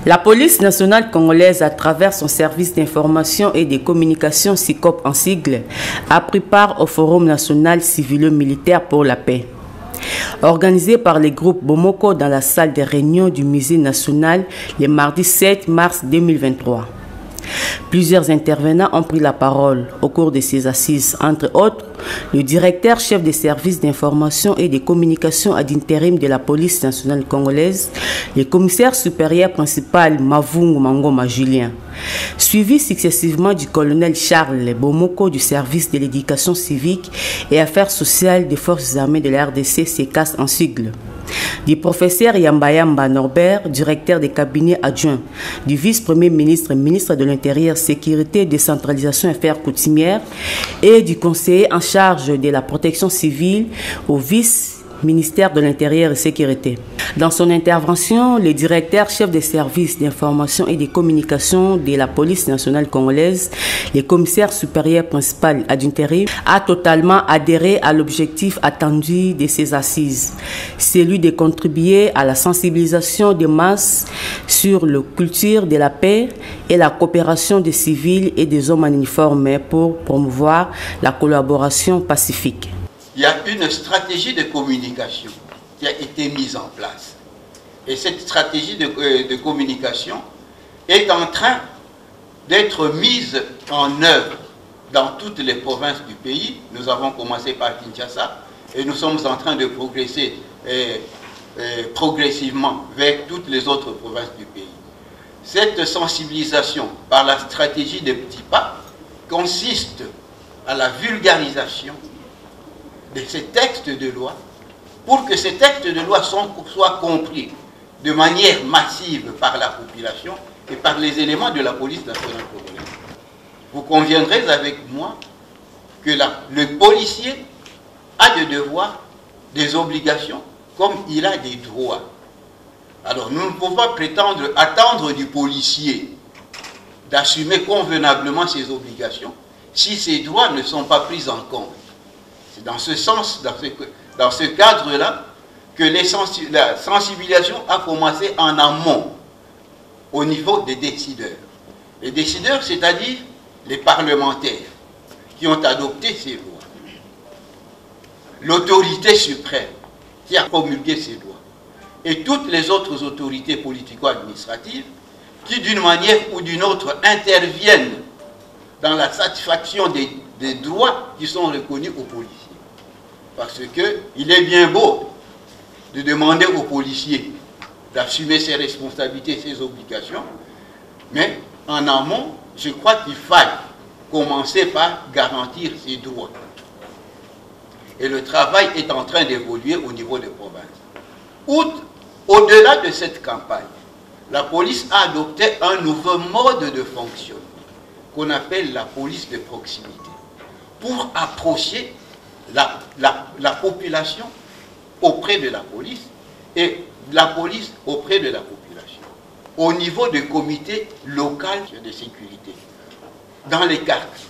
La police nationale congolaise, à travers son service d'information et de communication SICOP en sigle, a pris part au Forum national civilo-militaire pour la paix. Organisé par les groupes Bomoko dans la salle de réunion du musée national le mardi 7 mars 2023. Plusieurs intervenants ont pris la parole au cours de ces assises, entre autres le directeur chef des services d'information et de communication ad intérim de la police nationale congolaise, le commissaire supérieur principal Mavungu Mangoma Julien, suivi successivement du colonel Charles Bomoko du service de l'éducation civique et affaires sociales des forces armées de la RDC, SECAS en sigle, du professeur Yamba Norbert, directeur des cabinets adjoints, du vice-premier ministre, ministre de l'Intérieur, Sécurité, Décentralisation et Affaires coutumières, et du conseiller en charge de la protection civile au vice-ministère de l'Intérieur et Sécurité. Dans son intervention, le directeur chef des services d'information et de communication de la police nationale congolaise, le commissaire supérieur principal ad intérim, a totalement adhéré à l'objectif attendu de ces assises, celui de contribuer à la sensibilisation des masses sur la culture de la paix et la coopération des civils et des hommes en uniforme pour promouvoir la collaboration pacifique. Il y a une stratégie de communication qui a été mise en place. Et cette stratégie de communication est en train d'être mise en œuvre dans toutes les provinces du pays. Nous avons commencé par Kinshasa et nous sommes en train de progresser progressivement vers toutes les autres provinces du pays. Cette sensibilisation par la stratégie des petits pas consiste à la vulgarisation de ces textes de loi pour que ces textes de loi soient compris de manière massive par la population et par les éléments de la police nationale congolaise. Vous conviendrez avec moi que le policier a des devoirs, des obligations, comme il a des droits. Alors nous ne pouvons pas attendre du policier d'assumer convenablement ses obligations si ses droits ne sont pas pris en compte. C'est dans ce sens, dans ce cadre-là, que la sensibilisation a commencé en amont, au niveau des décideurs. Les décideurs, c'est-à-dire les parlementaires qui ont adopté ces lois. L'autorité suprême qui a promulgué ces lois. Et toutes les autres autorités politico-administratives qui, d'une manière ou d'une autre, interviennent dans la satisfaction des droits qui sont reconnus aux policiers. Parce qu'il est bien beau de demander aux policiers d'assumer ses responsabilités, ses obligations, mais en amont, je crois qu'il faille commencer par garantir ses droits. Et le travail est en train d'évoluer au niveau des provinces. Au-delà de cette campagne, la police a adopté un nouveau mode de fonctionnement qu'on appelle la police de proximité pour approcher la population auprès de la police et la police auprès de la population au niveau du comité local de sécurité dans les quartiers,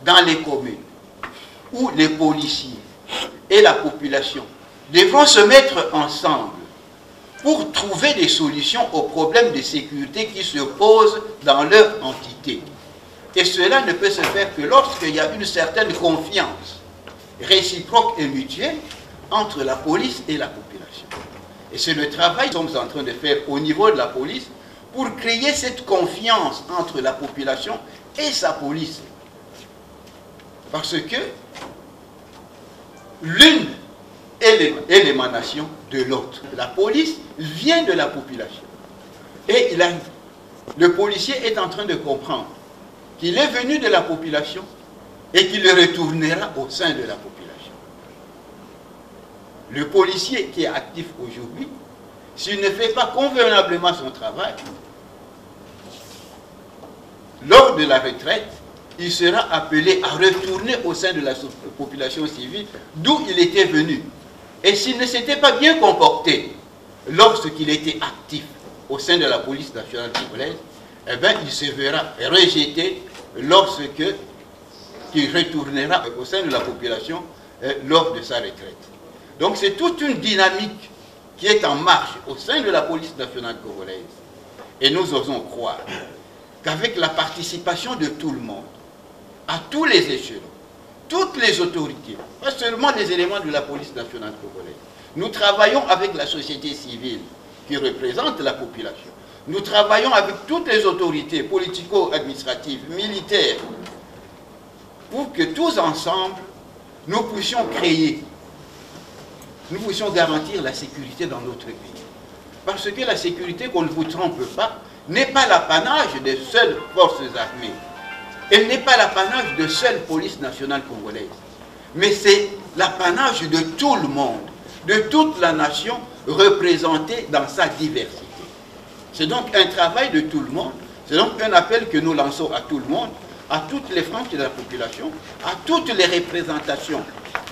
dans les communes où les policiers et la population devront se mettre ensemble pour trouver des solutions aux problèmes de sécurité qui se posent dans leur entité. Et cela ne peut se faire que lorsqu'il y a une certaine confiance réciproque et mutuelle entre la police et la population. Et c'est le travail que nous sommes en train de faire au niveau de la police pour créer cette confiance entre la population et sa police. Parce que l'une est l'émanation de l'autre. La police vient de la population. Et le policier est en train de comprendre qu'il est venu de la population et qu'il retournera au sein de la population. Le policier qui est actif aujourd'hui, s'il ne fait pas convenablement son travail, lors de la retraite, il sera appelé à retourner au sein de la population civile d'où il était venu. Et s'il ne s'était pas bien comporté lorsqu'il était actif au sein de la police nationale congolaise, eh bien, il se verra rejeté lorsqu'il retournera au sein de la population lors de sa retraite. Donc c'est toute une dynamique qui est en marche au sein de la police nationale congolaise. Et nous osons croire qu'avec la participation de tout le monde, à tous les échelons, toutes les autorités, pas seulement les éléments de la police nationale congolaise, nous travaillons avec la société civile qui représente la population. Nous travaillons avec toutes les autorités politico-administratives, militaires, pour que tous ensemble, nous puissions créer, nous puissions garantir la sécurité dans notre pays. Parce que la sécurité, qu'on ne vous trompe pas, n'est pas l'apanage des seules forces armées. Elle n'est pas l'apanage de seule police nationale congolaise. Mais c'est l'apanage de tout le monde, de toute la nation représentée dans sa diversité. C'est donc un travail de tout le monde. C'est donc un appel que nous lançons à tout le monde, à toutes les franges de la population, à toutes les représentations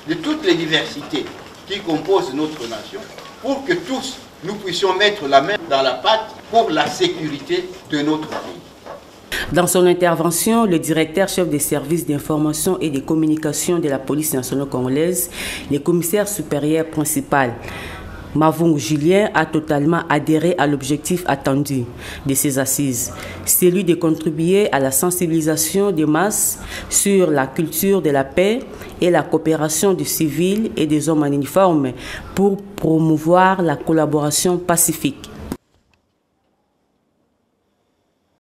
de toutes les diversités qui composent notre nation, pour que tous nous puissions mettre la main dans la pâte pour la sécurité de notre pays. Dans son intervention, le directeur chef des services d'information et de communication de la police nationale congolaise, le commissaire supérieur principal, Mavung Julien, a totalement adhéré à l'objectif attendu de ces assises, celui de contribuer à la sensibilisation des masses sur la culture de la paix et la coopération du civil et des hommes en uniforme pour promouvoir la collaboration pacifique.